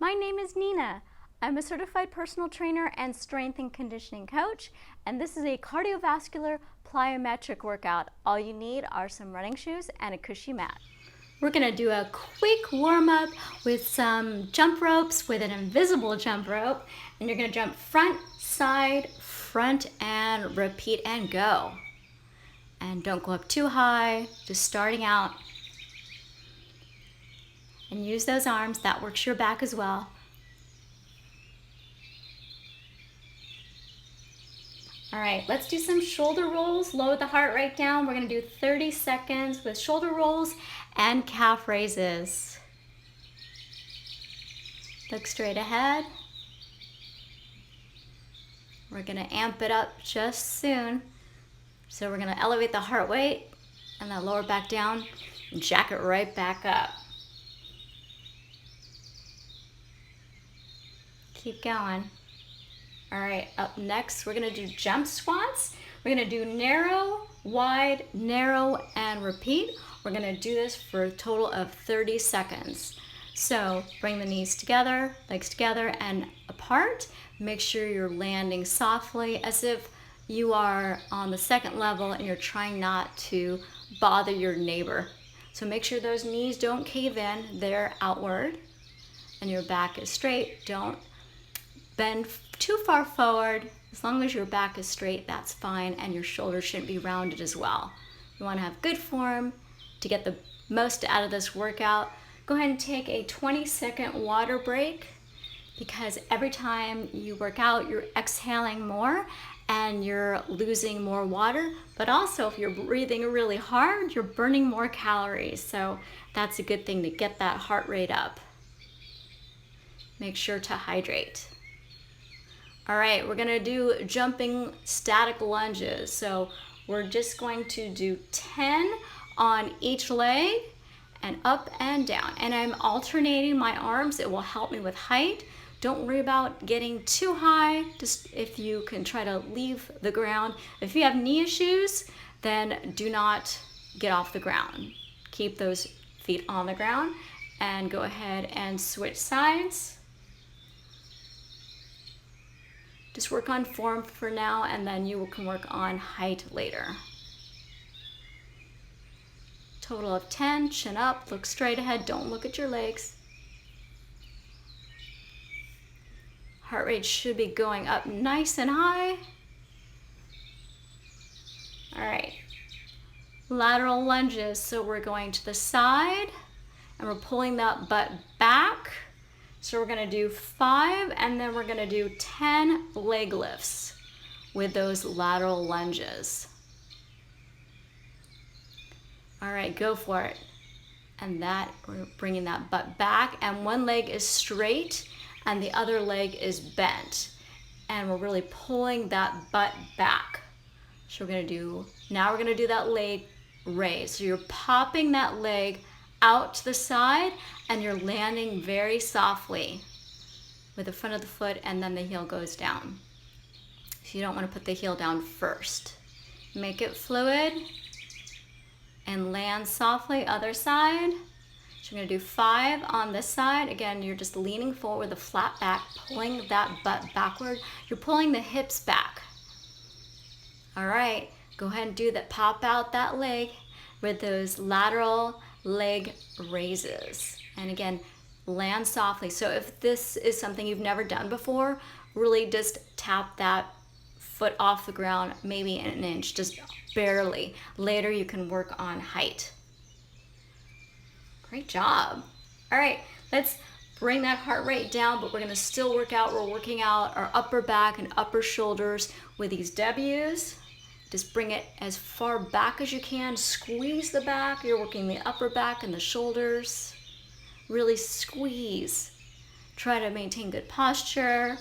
My name is Nina. I'm a certified personal trainer and strength and conditioning coach, and this is a cardiovascular plyometric workout. All you need are some running shoes and a cushy mat. We're gonna do a quick warm-up with some jump ropes with an invisible jump rope, and you're gonna jump front, side, front, and repeat and go. And don't go up too high, just starting out. And use those arms, that works your back as well. All right, let's do some shoulder rolls. Lower the heart rate down. We're gonna do 30 seconds with shoulder rolls and calf raises. Look straight ahead. We're gonna amp it up just soon. So we're gonna elevate the heart rate and then lower back down and jack it right back up. Keep going. All right, up next, we're gonna do jump squats. We're gonna do narrow, wide, narrow, and repeat. We're gonna do this for a total of 30 seconds. So bring the knees together, legs together and apart. Make sure you're landing softly as if you are on the second level and you're trying not to bother your neighbor. So make sure those knees don't cave in, they're outward, and your back is straight. Don't bend too far forward. As long as your back is straight, that's fine, and your shoulders shouldn't be rounded as well. You want to have good form to get the most out of this workout. Go ahead and take a 20-second water break, because every time you work out, you're exhaling more and you're losing more water, but also if you're breathing really hard, you're burning more calories. So that's a good thing to get that heart rate up. Make sure to hydrate. All right, we're gonna do jumping static lunges. So we're just going to do 10 on each leg and up and down. And I'm alternating my arms. It will help me with height. Don't worry about getting too high. Just if you can try to leave the ground. If you have knee issues, then do not get off the ground. Keep those feet on the ground and go ahead and switch sides. Just work on form for now, and then you can work on height later. Total of 10, chin up, look straight ahead, don't look at your legs. Heart rate should be going up nice and high. All right, lateral lunges. So we're going to the side, and we're pulling that butt back. So we're gonna do 5, and then we're gonna do 10 leg lifts with those lateral lunges. All right, go for it. And that, we're bringing that butt back, and one leg is straight and the other leg is bent. And we're really pulling that butt back. So now we're gonna do that leg raise. So you're popping that leg out to the side, and you're landing very softly with the front of the foot, and then the heel goes down. So you don't want to put the heel down first. Make it fluid and land softly. Other side. So you're going to do 5 on this side. Again, you're just leaning forward with a flat back, pulling that butt backward. You're pulling the hips back. All right, go ahead and do that. Pop out that leg with those lateral leg raises. And again, land softly. So if this is something you've never done before, really just tap that foot off the ground, maybe an inch, just barely. Later you can work on height. Great job. All right, let's bring that heart rate down, but we're gonna still work out. We're working out our upper back and upper shoulders with these W's. Just bring it as far back as you can. Squeeze the back. You're working the upper back and the shoulders. Really squeeze. Try to maintain good posture.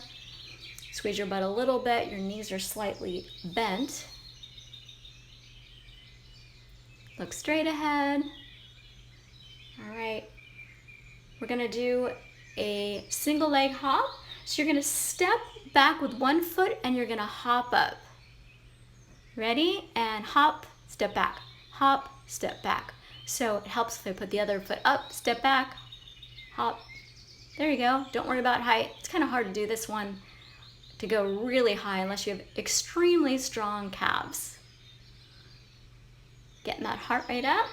Squeeze your butt a little bit. Your knees are slightly bent. Look straight ahead. All right. We're gonna do a single leg hop. So you're gonna step back with one foot and you're gonna hop up. Ready? And hop, step back, hop, step back. So it helps if I put the other foot up, step back, hop, There you go. Don't worry about height. It's kind of hard to do this one to go really high unless you have extremely strong calves. Getting that heart rate up.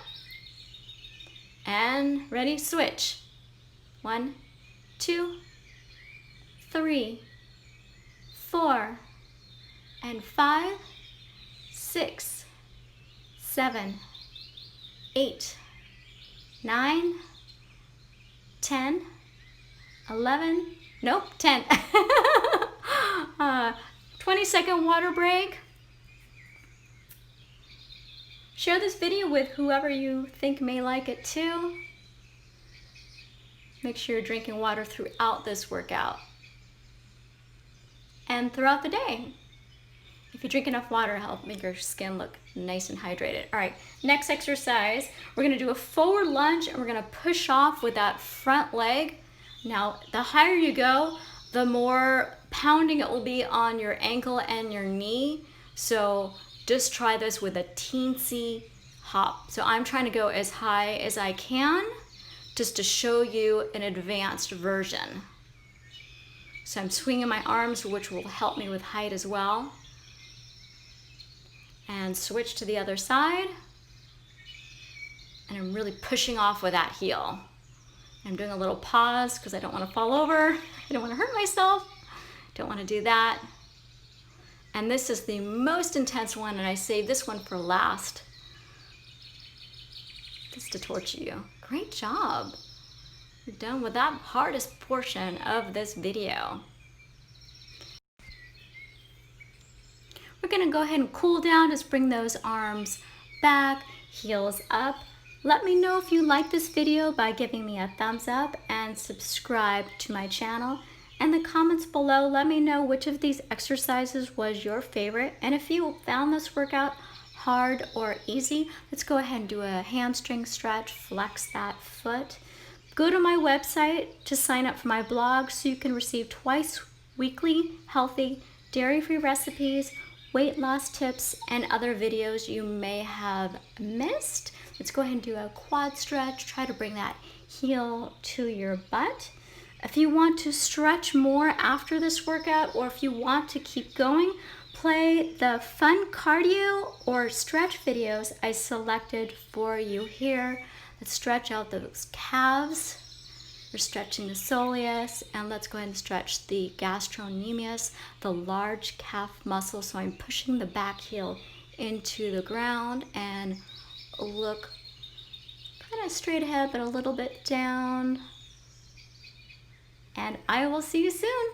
And ready, switch. 1, 2, 3, 4, and 5, 6, 7, 8, 9, 10, 11, nope, 10. 20-second water break. Share this video with whoever you think may like it too. Make sure you're drinking water throughout this workout and throughout the day. If you drink enough water, it'll help make your skin look nice and hydrated. All right, next exercise, we're gonna do a forward lunge and we're gonna push off with that front leg. Now, the higher you go, the more pounding it will be on your ankle and your knee. So just try this with a teensy hop. So I'm trying to go as high as I can just to show you an advanced version. So I'm swinging my arms, which will help me with height as well. And switch to the other side. And I'm really pushing off with that heel. I'm doing a little pause because I don't want to fall over. I don't want to hurt myself. Don't want to do that. And this is the most intense one, and I saved this one for last. Just to torture you. Great job. You're done with that hardest portion of this video. We're gonna go ahead and cool down. Just bring those arms back, heels up. Let me know if you like this video by giving me a thumbs up and subscribe to my channel. In the comments below, let me know which of these exercises was your favorite. And if you found this workout hard or easy, let's go ahead and do a hamstring stretch, flex that foot. Go to my website to sign up for my blog so you can receive twice weekly healthy dairy-free recipes, weight loss tips, and other videos you may have missed. Let's go ahead and do a quad stretch. Try to bring that heel to your butt. If you want to stretch more after this workout, or if you want to keep going, play the fun cardio or stretch videos I selected for you here. Let's stretch out those calves. We're stretching the soleus, and let's go ahead and stretch the gastrocnemius, the large calf muscle. So I'm pushing the back heel into the ground and look kind of straight ahead, but a little bit down. And I will see you soon.